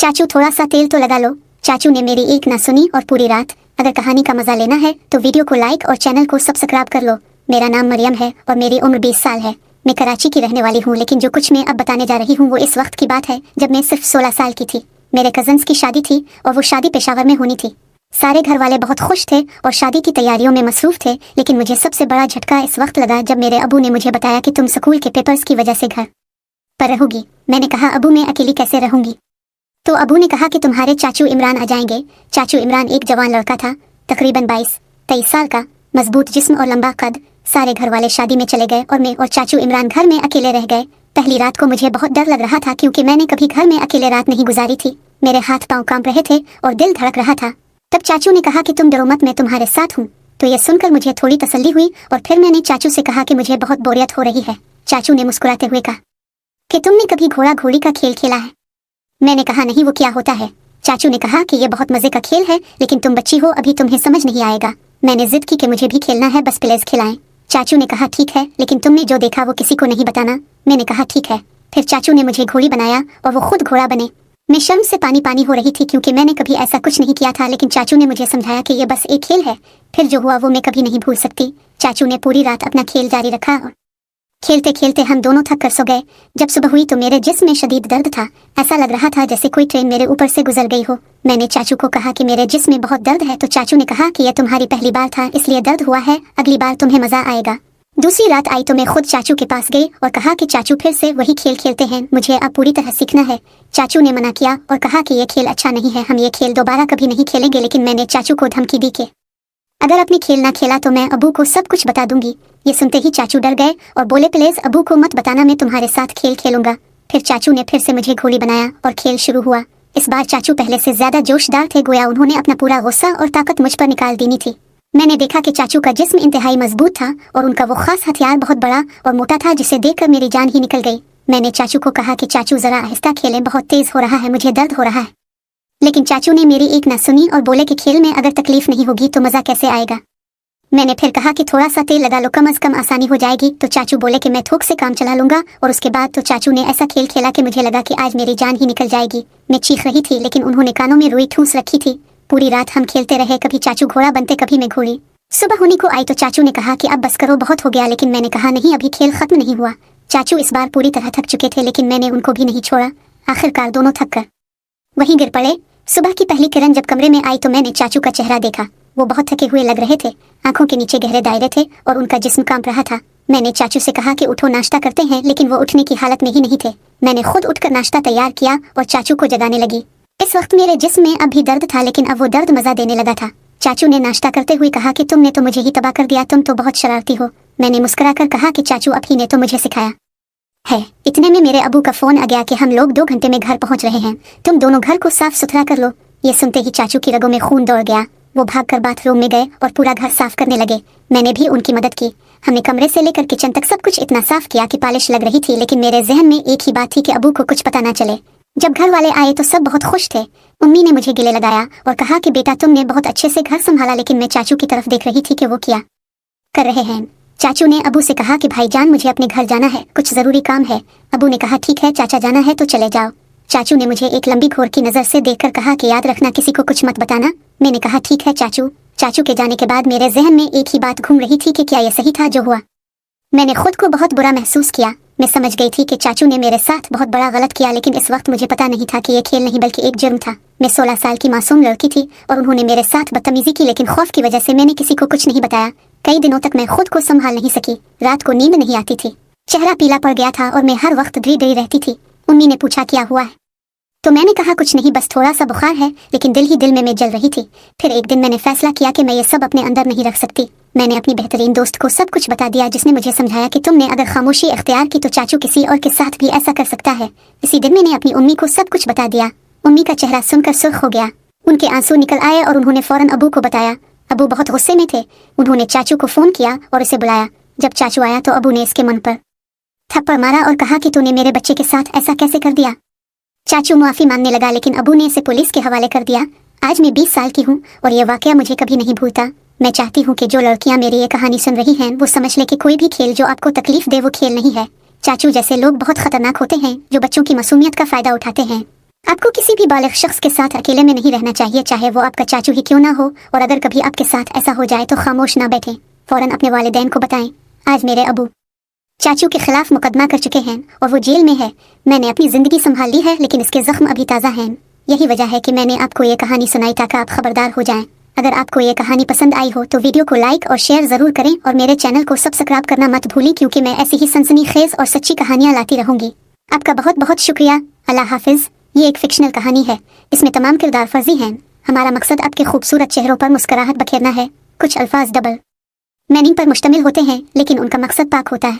चाचू थोड़ा सा तेल तो लगा लो। चाचू ने मेरी एक ना सुनी और पूरी रात। अगर कहानी का मजा लेना है तो वीडियो को लाइक और चैनल को सब्सक्राइब कर लो। मेरा नाम मरियम है और मेरी उम्र 20 साल है। मैं कराची की रहने वाली हूँ, लेकिन जो कुछ मैं अब बताने जा रही हूँ वो इस वक्त की बात है जब मैं सिर्फ 16 साल की थी। मेरे कजन्स की शादी थी और वो शादी पेशावर में होनी थी। सारे घर वाले बहुत खुश थे और शादी की तैयारियों में मसरूफ थे, लेकिन मुझे सबसे बड़ा झटका इस वक्त लगा जब मेरे अबू ने मुझे बताया कि तुम स्कूल के पेपर्स की वजह से घर पर रहोगी। मैंने कहा, अबू मैं अकेली कैसे रहूंगी? तो अबू ने कहा कि तुम्हारे चाचू इमरान आ जाएंगे। चाचू इमरान एक जवान लड़का था, तकरीबन 22-23 साल का, मजबूत जिस्म और लंबा कद। सारे घर वाले शादी में चले गए और मैं और चाचू इमरान घर में अकेले रह गए। पहली रात को मुझे बहुत डर लग रहा था क्योंकि मैंने कभी घर में अकेले रात नहीं गुजारी थी। मेरे हाथ पांव कांप रहे थे और दिल धड़क रहा था। तब चाचू ने कहा कि तुम डरो मत, मैं तुम्हारे साथ हूँ। तो यह सुनकर मुझे थोड़ी तसल्ली हुई और फिर मैंने चाचू से कहा कि मुझे बहुत बोरियत हो रही है। चाचू ने मुस्कुराते हुए कहा कि तुमने कभी घोड़ा घोड़ी का खेल खेला है? मैंने कहा, नहीं, वो क्या होता है? चाचू ने कहा कि यह बहुत मजे का खेल है, लेकिन तुम बच्ची हो, अभी तुम्हें समझ नहीं आएगा। मैंने जिद की कि मुझे भी खेलना है, बस प्लीज खिलाएं। चाचू ने कहा, ठीक है, लेकिन तुमने जो देखा वो किसी को नहीं बताना। मैंने कहा, ठीक है। फिर चाचू ने मुझे घोड़ी बनाया और वो खुद घोड़ा बने। मैं शर्म से पानी पानी हो रही थी क्योंकि मैंने कभी ऐसा कुछ नहीं किया था, लेकिन चाचू ने मुझे समझाया कि यह बस एक खेल है। फिर जो हुआ वो मैं कभी नहीं भूल सकती। चाचू ने पूरी रात अपना खेल जारी रखा और खेलते खेलते हम दोनों थक कर सो गए। जब सुबह हुई तो मेरे जिस्म में शदीद दर्द था। ऐसा लग रहा था जैसे कोई ट्रेन मेरे ऊपर से गुजर गई हो। मैंने चाचू को कहा कि मेरे जिस्म में बहुत दर्द है, तो चाचू ने कहा कि यह तुम्हारी पहली बार था इसलिए दर्द हुआ है, अगली बार तुम्हें मजा आएगा। दूसरी रात आई तो मैं खुद चाचू के पास गई और कहा कि चाचू फिर से वही खेल खेलते हैं, मुझे अब पूरी तरह सीखना है। चाचू ने मना किया और कहा कि यह खेल अच्छा नहीं है, हम ये खेल दोबारा कभी नहीं खेलेंगे। लेकिन मैंने चाचू को धमकी दी कि अगर अपने खेल ना खेला तो मैं अबू को सब कुछ बता दूंगी। ये सुनते ही चाचू डर गए और बोले, प्लीज अबू को मत बताना, मैं तुम्हारे साथ खेल खेलूंगा। फिर चाचू ने फिर से मुझे घोड़ी बनाया और खेल शुरू हुआ। इस बार चाचू पहले से ज्यादा जोशदार थे, गोया उन्होंने अपना पूरा गुस्सा और ताकत मुझ पर निकाल देनी थी। मैंने देखा कि चाचू का जिस्म इंतहाई मजबूत था और उनका वो खास हथियार बहुत बड़ा और मोटा था जिसे देखकर मेरी जान ही निकल गई। मैंने चाचू को कहा कि चाचू जरा आहिस्ता खेलें, बहुत तेज हो रहा है, मुझे दर्द हो रहा है। लेकिन चाचू ने मेरी एक ना सुनी और बोले कि खेल में अगर तकलीफ नहीं होगी तो मजा कैसे आएगा। मैंने फिर कहा कि थोड़ा सा तेल लगा लो, कम से कम आसानी हो जाएगी। तो चाचू बोले कि मैं थोक से काम चला लूंगा। और उसके बाद तो चाचू ने ऐसा खेल खेला कि मुझे लगा कि आज मेरी जान ही निकल जाएगी। मैं चीख रही थी, लेकिन उन्होंने कानों में रुई ठूस रखी थी। पूरी रात हम खेलते रहे, कभी चाचू घोड़ा बनते, कभी मैं घोड़ी। सुबह होने को आई तो चाचू ने कहा कि अब बस करो, बहुत हो गया। लेकिन मैंने कहा, नहीं, अभी खेल खत्म नहीं हुआ। चाचू इस बार पूरी तरह थक चुके थे, लेकिन मैंने उनको भी नहीं छोड़ा। आखिरकार दोनों थक कर वहीं गिर पड़े। सुबह की पहली किरण जब कमरे में आई तो मैंने चाचू का चेहरा देखा। वो बहुत थके हुए लग रहे थे, आंखों के नीचे गहरे दायरे थे और उनका जिस्म कांप रहा था। मैंने चाचू से कहा कि उठो, नाश्ता करते हैं, लेकिन वो उठने की हालत में ही नहीं थे। मैंने खुद उठकर नाश्ता तैयार किया और चाचू को जगाने लगी। इस वक्त मेरे जिस्म में अब भी दर्द था, लेकिन अब वो दर्द मजा देने लगा था। चाचू ने नाश्ता करते हुए कहा कि तुमने तो मुझे ही तबाह कर दिया, तुम तो बहुत शरारती हो। मैंने मुस्कुराकर कहा कि चाचू अब ही ने तो मुझे सिखाया है। इतने में मेरे अबू का फोन आ गया कि हम लोग 2 घंटे में घर पहुंच रहे हैं, तुम दोनों घर को साफ सुथरा कर लो। ये सुनते ही चाचू की रगों में खून दौड़ गया। वो भागकर बाथरूम में गए और पूरा घर साफ करने लगे। मैंने भी उनकी मदद की। हमने कमरे से लेकर किचन तक सब कुछ इतना साफ किया कि पॉलिश लग रही थी, लेकिन मेरे जहन में एक ही बात थी कि अबू को कुछ पता ना चले। जब घर वाले आए तो सब बहुत खुश थे। उम्मी ने मुझे गिले लगाया और कहा कि बेटा तुमने बहुत अच्छे से घर संभाला, लेकिन मैं चाचू की तरफ देख रही थी कि वो क्या कर रहे हैं। चाचू ने अबू से कहा कि भाईजान मुझे अपने घर जाना है, कुछ जरूरी काम है। अबू ने कहा, ठीक है चाचा, जाना है तो चले जाओ। चाचू ने मुझे एक लंबी घोर की नजर से देखकर कहा कि याद रखना, किसी को कुछ मत बताना। मैंने कहा, ठीक है चाचू। चाचू के जाने के बाद मेरे जहन में एक ही बात घूम रही थी कि क्या यह सही था जो हुआ। मैंने खुद को बहुत बुरा महसूस किया। मैं समझ गई थी कि चाचू ने मेरे साथ बहुत बड़ा गलत किया, लेकिन इस वक्त मुझे पता नहीं था कि यह खेल नहीं बल्कि एक जुर्म था। मैं 16 साल की मासूम लड़की थी और उन्होंने मेरे साथ बदतमीजी की, लेकिन खौफ की वजह से मैंने किसी को कुछ नहीं बताया। कई दिनों तक मैं खुद को संभाल नहीं सकी। रात को नींद नहीं आती थी, चेहरा पीला पड़ गया था और मैं हर वक्त डरी डरी रहती थी। उम्मी ने पूछा, क्या हुआ है? तो मैंने कहा, कुछ नहीं, बस थोड़ा सा बुखार है। लेकिन दिल ही दिल में मैं जल रही थी। फिर एक दिन मैंने फैसला किया कि मैं ये सब अपने अंदर नहीं रख सकती। मैंने अपनी बेहतरीन दोस्त को सब कुछ बता दिया, जिसने मुझे समझाया कि तुमने अगर खामोशी इख्तियार की तो चाचू किसी और के साथ भी ऐसा कर सकता है। इसी दिन मैंने अपनी उम्मी को सब कुछ बता दिया। उम्मी का चेहरा सुनकर सुर्ख हो गया, उनके आंसू निकल आए और उन्होंने फौरन अबू को बताया। अबू बहुत गुस्से में थे। उन्होंने चाचू को फोन किया और उसे बुलाया। जब चाचू आया तो अबू ने इसके मन पर थप्पड़ मारा और कहा कि तूने मेरे बच्चे के साथ ऐसा कैसे कर दिया। चाचू माफी मांगने लगा, लेकिन अबू ने इसे पुलिस के हवाले कर दिया। आज मैं 20 साल की हूँ और ये वाकया मुझे कभी नहीं भूलता। मैं चाहती हूँ कि जो लड़कियाँ मेरी ये कहानी सुन रही हैं वो समझ ले कि कोई भी खेल जो आपको तकलीफ दे वो खेल नहीं है। चाचू जैसे लोग बहुत खतरनाक होते हैं जो बच्चों की मासूमियत का फायदा उठाते हैं। आपको किसी भी बालिग शख्स के साथ अकेले में नहीं रहना चाहिए, चाहे वो आपका चाचू ही क्यों ना हो। और अगर कभी आपके साथ ऐसा हो जाए तो खामोश ना बैठें, फौरन अपने वालिदैन को बताएं। आज मेरे अबू चाचू के खिलाफ मुकदमा कर चुके हैं और वो जेल में है। मैंने अपनी जिंदगी संभाल ली है, लेकिन इसके जख्म अभी ताज़ा हैं। यही वजह है कि मैंने आपको ये कहानी सुनाई ताकि आप खबरदार हो जाएं। अगर आपको ये कहानी पसंद आई हो तो वीडियो को लाइक और शेयर ज़रूर करें और मेरे चैनल को सब्सक्राइब करना मत भूलें, क्योंकि मैं ऐसी ही सनसनीखेज और सच्ची कहानियाँ लाती रहूँगी। आपका बहुत बहुत शुक्रिया। अल्लाह हाफिज़। ये एक फिक्शनल कहानी है, इसमें तमाम किरदार फर्जी हैं। हमारा मकसद आपके खूबसूरत चेहरों पर मुस्कुराहट बखेरना है। कुछ अल्फाज डबल मीनिंग पर मुश्तमिल होते हैं, लेकिन उनका मकसद पाक होता है।